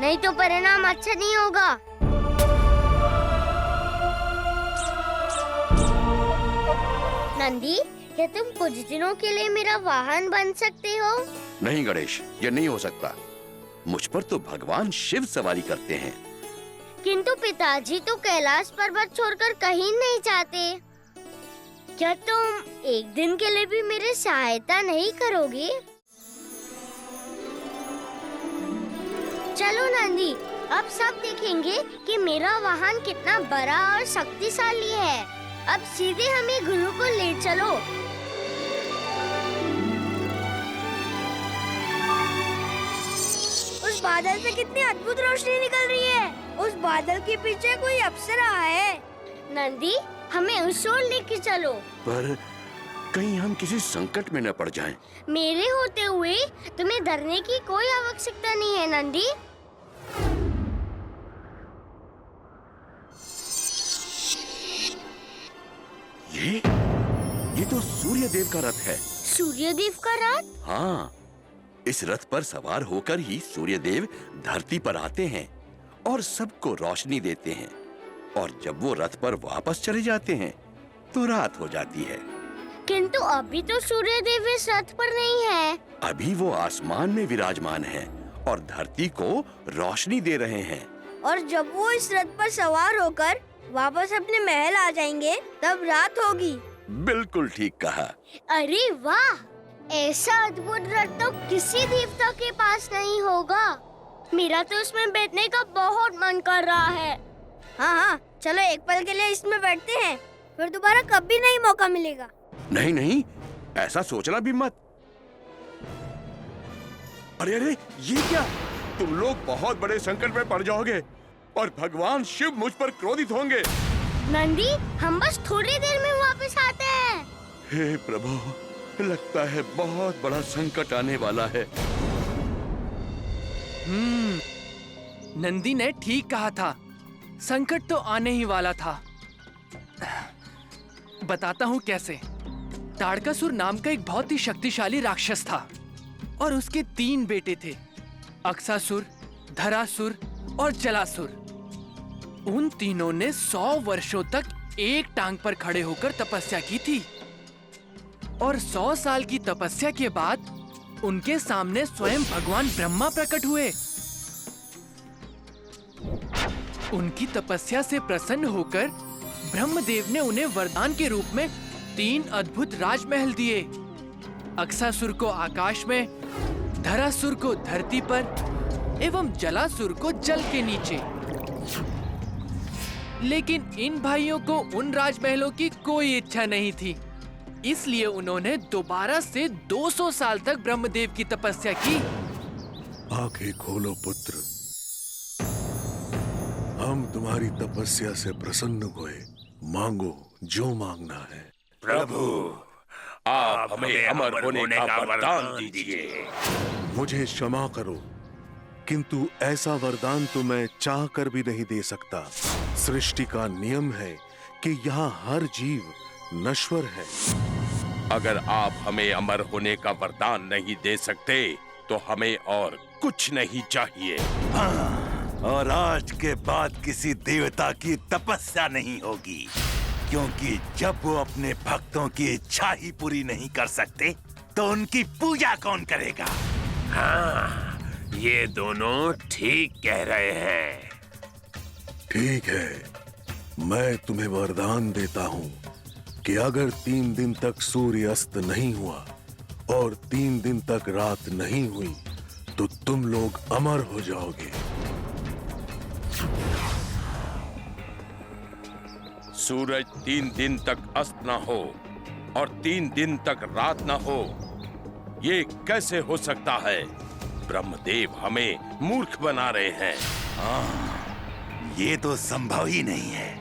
नहीं तो परिणाम अच्छा नहीं होगा। नंदी, क्या तुम कुछ दिनों के लिए मेरा वाहन बन सकते हो? नहीं गणेश, ये नहीं हो सकता। मुझ पर तो भगवान शिव सवारी करते हैं। किंतु पिताजी तो कैलाश पर्वत छोड़कर कहीं नहीं जाते। क्या तुम एक दिन के लिए भी मेरी सहायता नहीं करोगे? चलो नंदी, अब सब देखेंगे कि मेरा वाहन कितना बड़ा और शक्तिशाली है। अब सीधे हमें गुरु को ले चलो। उस बादल से कितनी अद्भुत रोशनी निकल रही है। उस बादल के पीछे कोई अप्सरा है। नंदी, हमें उस ओर लेके चलो। पर कहीं हम किसी संकट में न पड़ जाएं। मेरे होते हुए तुम्हें डरने की कोई आवश्यकता नहीं है नंदी। ये तो सूर्य देव का रथ है। सूर्य देव का रथ? हाँ, इस रथ पर सवार होकर ही सूर्य देव धरती पर आते हैं और सबको रोशनी देते हैं। और जब वो रथ पर वापस चले जाते हैं तो रात हो जाती है। किंतु अभी तो सूर्य देव इस रथ पर नहीं है। अभी वो आसमान में विराजमान हैं और धरती को रोशनी दे रहे हैं। और जब वो इस रथ पर सवार होकर वापस अपने महल आ जाएंगे तब रात होगी। बिल्कुल ठीक कहा। अरे वाह, ऐसा अद्भुत रथ तो किसी देवता के पास नहीं होगा। मेरा तो इसमें बैठने का बहुत मन कर रहा है। हाँ हाँ, चलो एक पल के लिए इसमें बैठते हैं, फिर दोबारा कभी नहीं मौका मिलेगा। नहीं नहीं, ऐसा सोचना भी मत। अरे अरे, ये क्या? तुम लोग बहुत बड़े संकट में पड़ जाओगे और भगवान शिव मुझ पर क्रोधित होंगे। नंदी, हम बस थोड़ी देर में वापस आते हैं। हे प्रभु, लगता है बहुत बड़ा संकट आने वाला है। नंदी ने ठीक कहा था, संकट तो आने ही वाला था। बताता हूँ कैसे। ताड़कासुर नाम का एक बहुत ही शक्तिशाली राक्षस था और उसके 3 बेटे थे, अक्सासुर, धरासुर और जलासुर। उन तीनों ने 100 वर्षों तक एक टांग पर खड़े होकर तपस्या की थी और 100 साल की तपस्या के बाद उनके सामने स्वयं भगवान ब्रह्मा प्रकट हुए। उनकी तपस्या से प्रसन्न होकर ब्रह्मदेव ने उन्हें वरदान के रूप में 3 अद्भुत राजमहल दिए। अक्सासुर को आकाश में, धरासुर को धरती पर एवं जलासुर को जल के नीचे। लेकिन इन भाइयों को उन राजमहलों की कोई इच्छा नहीं थी, इसलिए उन्होंने दोबारा से 200 साल तक ब्रह्मदेव की तपस्या की। आंखें खोलो पुत्र, हम तुम्हारी तपस्या से प्रसन्न हुए। मांगो जो मांगना है। प्रभु, आप हमें अमर होने का वरदान दीजिए। मुझे क्षमा करो, किंतु ऐसा वरदान तो मैं चाह कर भी नहीं दे सकता। सृष्टि का नियम है कि यहाँ हर जीव नश्वर है। अगर आप हमें अमर होने का वरदान नहीं दे सकते तो हमें और कुछ नहीं चाहिए। हाँ, और आज के बाद किसी देवता की तपस्या नहीं होगी, क्योंकि जब वो अपने भक्तों की इच्छा ही पूरी नहीं कर सकते तो उनकी पूजा कौन करेगा? हाँ, ये दोनों ठीक कह रहे हैं। ठीक है, मैं तुम्हें वरदान देता हूँ कि अगर 3 दिन तक सूर्य अस्त नहीं हुआ और 3 दिन तक रात नहीं हुई तो तुम लोग अमर हो जाओगे। सूरज 3 दिन तक अस्त न हो और 3 दिन तक रात न हो, ये कैसे हो सकता है? ब्रह्मदेव हमें मूर्ख बना रहे हैं। ये तो संभव ही नहीं है।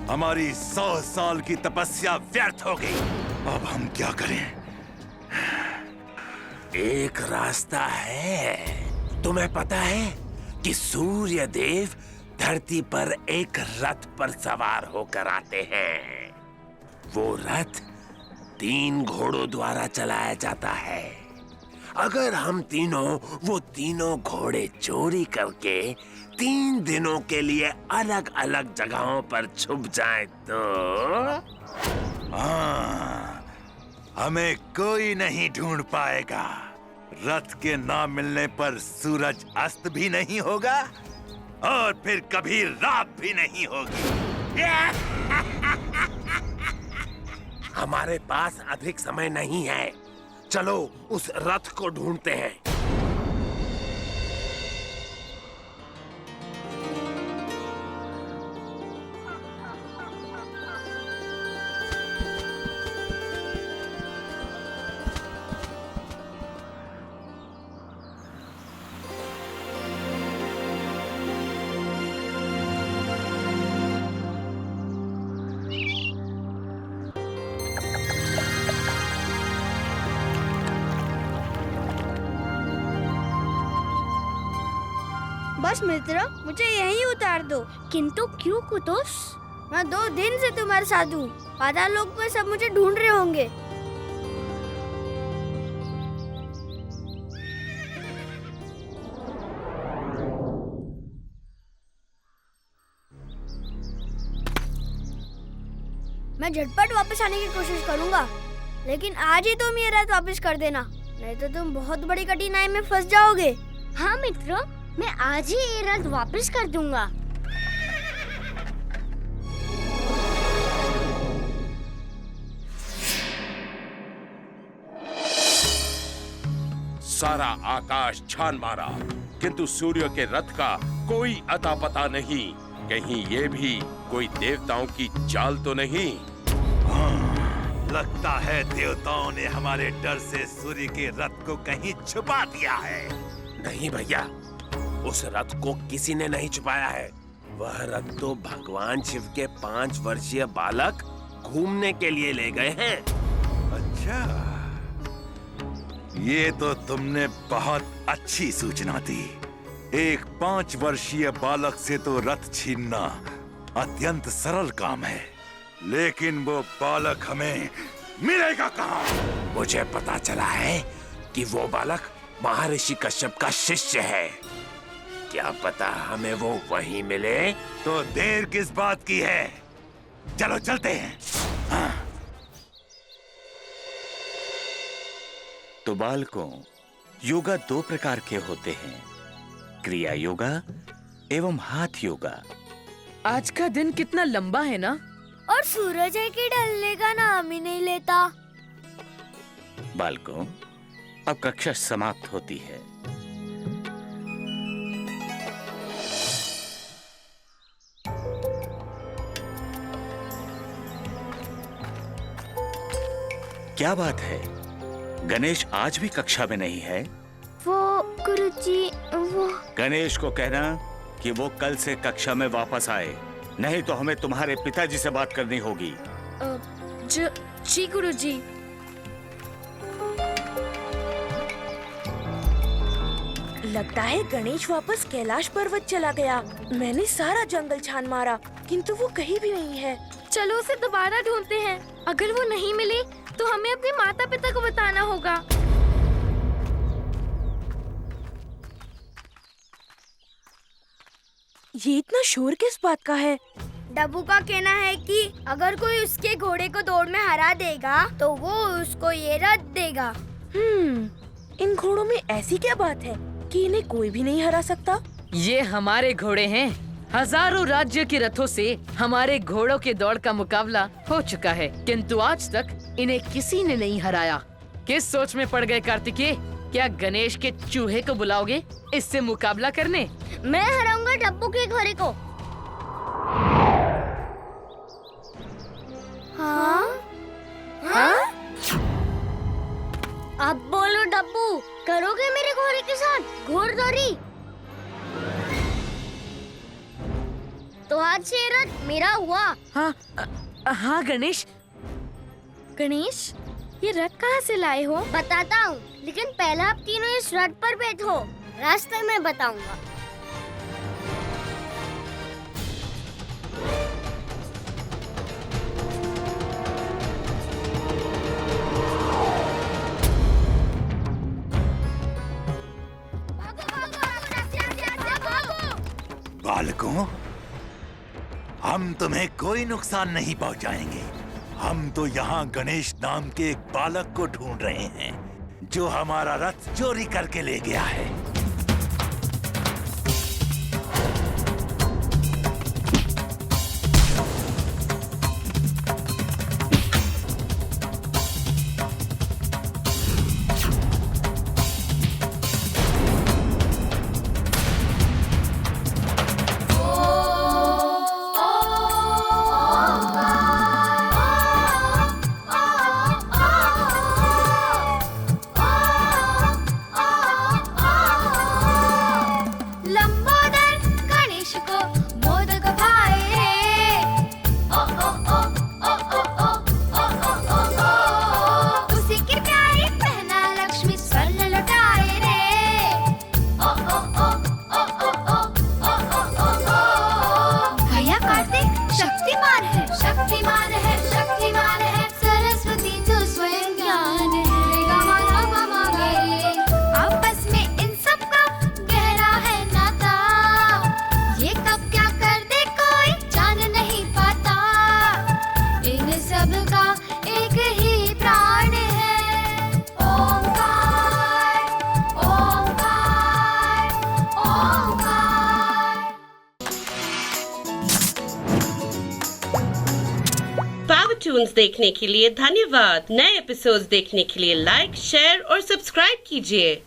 हमारी 100 साल की तपस्या व्यर्थ हो गई। अब हम क्या करें? एक रास्ता है। तुम्हें पता है कि सूर्य देव धरती पर एक रथ पर सवार होकर आते हैं। वो रथ 3 घोड़ों द्वारा चलाया जाता है। अगर हम तीनों वो तीनों घोड़े चोरी करके 3 दिनों के लिए अलग अलग जगहों पर छुप जाएं तो हाँ, हमें कोई नहीं ढूंढ पाएगा। रथ के ना मिलने पर सूरज अस्त भी नहीं होगा और फिर कभी रात भी नहीं होगी। हमारे पास अधिक समय नहीं है। चलो उस रथ को ढूंढते हैं। बस मित्र, मुझे यहीं उतार दो। किंतु क्यों कुतुस? मैं 2 दिन से तुम्हारे साथ हूँ। पाताल लोक में सब मुझे ढूंढ रहे होंगे। मैं झटपट वापस आने की कोशिश करूंगा, लेकिन आज ही तुम ये रात वापस कर देना, नहीं तो तुम बहुत बड़ी कठिनाई में फंस जाओगे। हाँ मित्रों, मैं आज ही ये रथ वापस कर दूंगा। सारा आकाश छान मारा, किंतु सूर्य के रथ का कोई अता पता नहीं। कहीं ये भी कोई देवताओं की चाल तो नहीं? लगता है देवताओं ने हमारे डर से सूर्य के रथ को कहीं छुपा दिया है। नहीं भैया, उस रथ को किसी ने नहीं छुपाया है। वह रथ तो भगवान शिव के 5 वर्षीय बालक घूमने के लिए ले गए हैं। अच्छा, ये तो तुमने बहुत अच्छी सूचना दी। एक 5 वर्षीय बालक से तो रथ छीनना अत्यंत सरल काम है, लेकिन वो बालक हमें मिलेगा कहाँ? मुझे पता चला है कि वो बालक महर्षि कश्यप का शिष्य है। क्या पता हमें वो वहीं मिले? तो देर किस बात की है? चलो चलते हैं। हाँ। तो बालकों, योगा 2 प्रकार के होते हैं, क्रिया योगा एवं हाथ योगा। आज का दिन कितना लंबा है ना? और सूरज है कि ढलने का नाम ही नहीं लेता। बालकों, अब कक्षा समाप्त होती है। क्या बात है, गणेश आज भी कक्षा में नहीं है? वो गुरुजी, वो गणेश को कहना कि वो कल से कक्षा में वापस आए, नहीं तो हमें तुम्हारे पिताजी से बात करनी होगी। जी गुरुजी। लगता है गणेश वापस कैलाश पर्वत चला गया। मैंने सारा जंगल छान मारा, किंतु वो कहीं भी नहीं है। चलो उसे दोबारा ढूंढते हैं। अगर वो नहीं मिले तो हमें अपने माता पिता को बताना होगा। ये इतना शोर किस बात का है? डब्बू का कहना है कि अगर कोई उसके घोड़े को दौड़ में हरा देगा तो वो उसको ये रथ देगा। इन घोड़ों में ऐसी क्या बात है कि इन्हें कोई भी नहीं हरा सकता? ये हमारे घोड़े हैं। हजारों राज्य के रथों से हमारे घोड़ों के दौड़ का मुकाबला हो चुका है, किंतु आज तक इन्हें किसी ने नहीं हराया। किस सोच में पड़ गए कार्तिकेय? क्या गणेश के चूहे को बुलाओगे इससे मुकाबला करने? मैं हराऊंगा डब्बू के घोड़े को। हाँ? हाँ? अब बोलो डब्बू, करोगे मेरे घोड़े के साथ घोड़दौड़ी? तो आज से ये रथ मेरा हुआ। हाँ गणेश। गणेश, ये रथ कहाँ से लाए हो? बताता हूँ, लेकिन पहले आप तीनों इस रथ पर बैठो, रास्ते में बताऊंगा। तुम्हें कोई नुकसान नहीं पहुंचाएंगे। हम तो यहाँ गणेश नाम के एक बालक को ढूंढ रहे हैं जो हमारा रथ चोरी करके ले गया है। कार्टून्स देखने के लिए धन्यवाद। नए एपिसोड्स देखने के लिए लाइक, शेयर और सब्सक्राइब कीजिए।